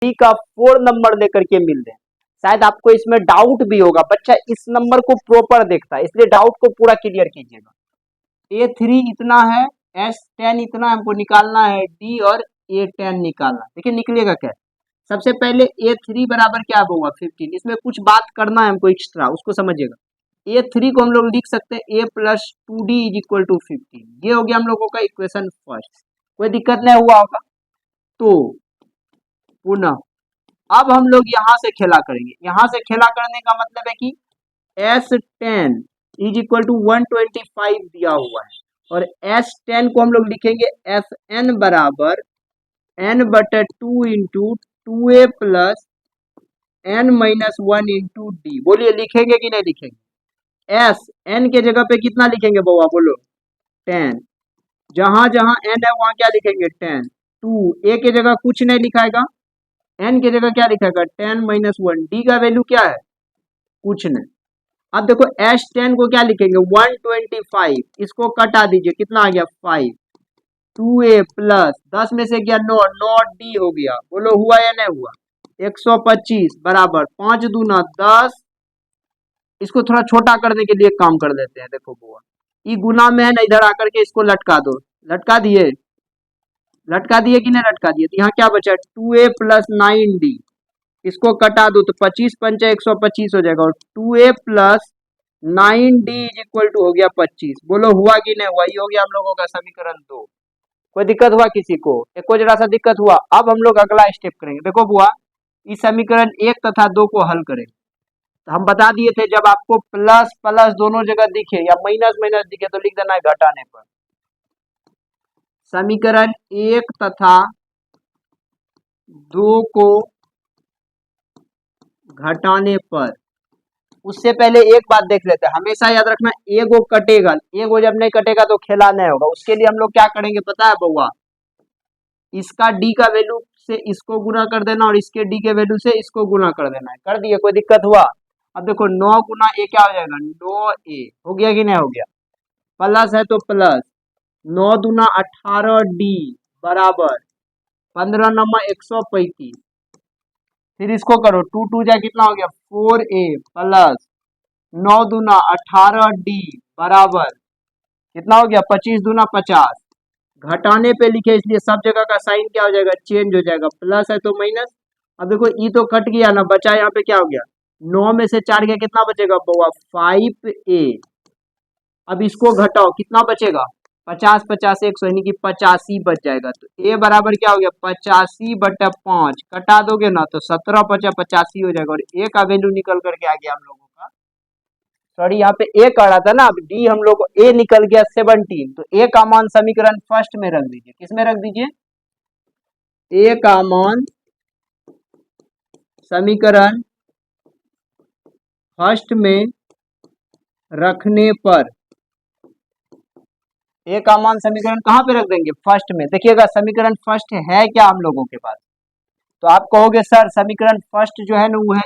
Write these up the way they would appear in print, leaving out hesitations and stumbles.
D का 4 number लेकर के मिल रहे हैं। शायद आपको इसमें डाउट भी होगा, बच्चा इस नंबर को प्रॉपर देखता है, इसलिए डाउट को पूरा क्लियर कीजिएगा। A3 इतना है, S10 इतना हमको निकालना है, D और A10 निकालना। देखिए निकलेगा क्या। सबसे पहले A3 बराबर क्या होगा 15। इसमें कुछ बात करना है हमको एक्स्ट्रा, उसको समझिएगा। A3 को हम लोग लिख सकते हैं A + 2D = 15। ये हो गया हम लोगों का इक्वेशन फर्स्ट। कोई दिक्कत नहीं हुआ होगा। तो पुनः अब हम लोग यहाँ से खेला करेंगे। यहाँ से खेला करने का मतलब है कि S10 = 125 दिया हुआ है और S10 को हम लोग लिखेंगे Sn बराबर n/2 × 2a + n - 1 × d। बोलिए लिखेंगे कि नहीं लिखेंगे। S n के जगह पे कितना लिखेंगे बउआ बोलो 10। जहां जहां n है वहां क्या लिखेंगे 10। 2 a के जगह कुछ नहीं लिखाएगा, n के जगह क्या लिखेगा 10 - 1। d का वैल्यू क्या है कुछ नहीं। अब देखो S10 को क्या लिखेंगे 125। इसको कटा दीजिए, कितना आ गया 5। 2a + 10 में से गया 9, 9 d हो गया। बोलो हुआ या नहीं हुआ। 125 बराबर 5 दूना 10। इसको थोड़ा छोटा करने के लिए काम कर देते हैं। देखो बुआ ये गुना में है ना, इधर आकर के इसको लटका दो। लटका दिए, लटका दिए कि नहीं लटका दिए। तो यहाँ क्या बचा 2a + 9d। इसको कटा दो तो 25 × 5 = 125 हो जाएगा और 2a + 9d = हो गया 25। बोलो हुआ कि नहीं हुआ। ये हो गया हम लोगों का समीकरण 2। कोई दिक्कत हुआ किसी को, एक को जरा सा दिक्कत हुआ। अब हम लोग अगला स्टेप करेंगे। देखो बुआ इस समीकरण 1 तथा 2 को हल करें। तो हम बता दिए थे जब आपको प्लस प्लस दोनों जगह दिखे या माइनस माइनस दिखे तो लिख देना है घटाने पर। समीकरण 1 तथा 2 को घटाने पर, उससे पहले एक बात देख लेते हैं। हमेशा याद रखना एगो कटेगा, एगो जब नहीं कटेगा तो खेला नहीं होगा। उसके लिए हम लोग क्या करेंगे पता है बउआ, इसका डी का वैल्यू से इसको गुना कर देना और इसके डी के वैल्यू से इसको गुना कर देना है। कर दिए, कोई दिक्कत हुआ। अब देखो 9 × a क्या हो जाएगा 9a हो गया कि नहीं हो गया। प्लस है तो प्लस 9 दूना 18d बराबर 15 - 135। फिर इसको करो 2 2 जा कितना हो गया 4a प्लस 9 दूना 18d बराबर कितना हो गया 25 दूना 50। घटाने पे लिखे इसलिए सब जगह का साइन क्या हो जाएगा चेंज हो जाएगा। प्लस है तो माइनस। अब देखो ई तो कट गया ना, बचा यहाँ पे क्या हो गया 9 में से 4 गया कितना बचेगा बउआ 5a। अब इसको घटाओ कितना बचेगा 50 50 100 यानी कि 85 बच जाएगा। तो a बराबर क्या हो गया 85/5। कटा दोगे ना तो 17 × 5 = 85 हो जाएगा और a का वैल्यू निकल करके आ गया हम लोगों का। सॉरी यहाँ पे a कर रहा था ना, अब d हम लोग a निकल गया 17। तो a का मान समीकरण फर्स्ट में रख दीजिए। किसमें रख दीजिए a का मान समीकरण फर्स्ट में रखने पर, ए का मान समीकरण कहाँ पे रख देंगे फर्स्ट में। देखिएगा समीकरण फर्स्ट है क्या हम लोगों के पास। तो आप कहोगे सर समीकरण फर्स्ट जो है ना वो है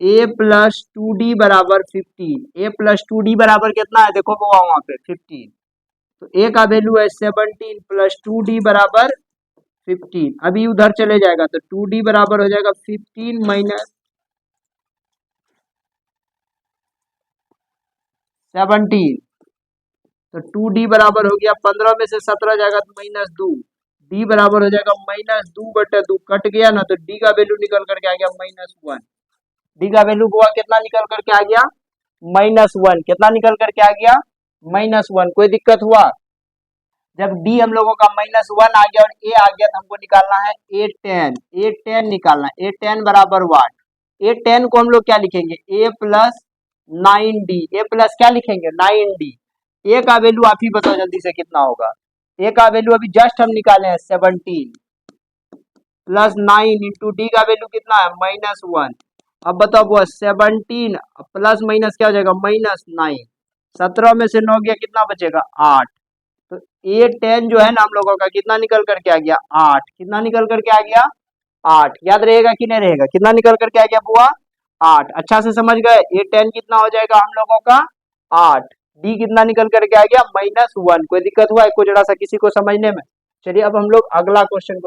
a + 2d बराबर 15। a + 2d बराबर कितना है देखो वो वहां पे 15। तो a का वैल्यू है 17 + 2d बराबर 15। अभी उधर चले जाएगा तो 2d बराबर हो जाएगा 15 - 17। तो 2d बराबर हो गया 15 में से 17 जाएगा तो -2। d बराबर हो जाएगा -2/2। कट गया ना तो d का वैल्यू निकल करके आ गया -1। d का वैल्यू हुआ कितना निकल करके आ गया -1। कितना निकल करके आ गया -1। कोई दिक्कत हुआ। जब d हम लोगों का -1 आ गया और a आ गया तो हमको निकालना है A10। A10 निकालना है। A10 बराबर वाट। A10 को हम लोग क्या लिखेंगे a + 9d। a प्लस क्या लिखेंगे 9d। a का वैल्यू आप ही बताओ जल्दी से कितना होगा। a का वैल्यू अभी जस्ट हम निकाले हैं 17 + 9 × d का वैल्यू कितना है -1। अब बताओ वो 17 प्लस माइनस क्या हो जाएगा -9। 17 में से 9 गया कितना बचेगा 8। तो A10 जो है ना हम लोगों का कितना निकल करके आ गया 8। कितना निकल करके आ गया 8। याद रहेगा कि नहीं रहेगा। कितना निकल करके आ गया बुआ 8। अच्छा से समझ गए। A10 कितना हो जाएगा हम लोगों का 8। D कितना निकल करके आ गया -1। कोई दिक्कत हुआ है को जरा सा किसी को समझने में। चलिए अब हम लोग अगला क्वेश्चन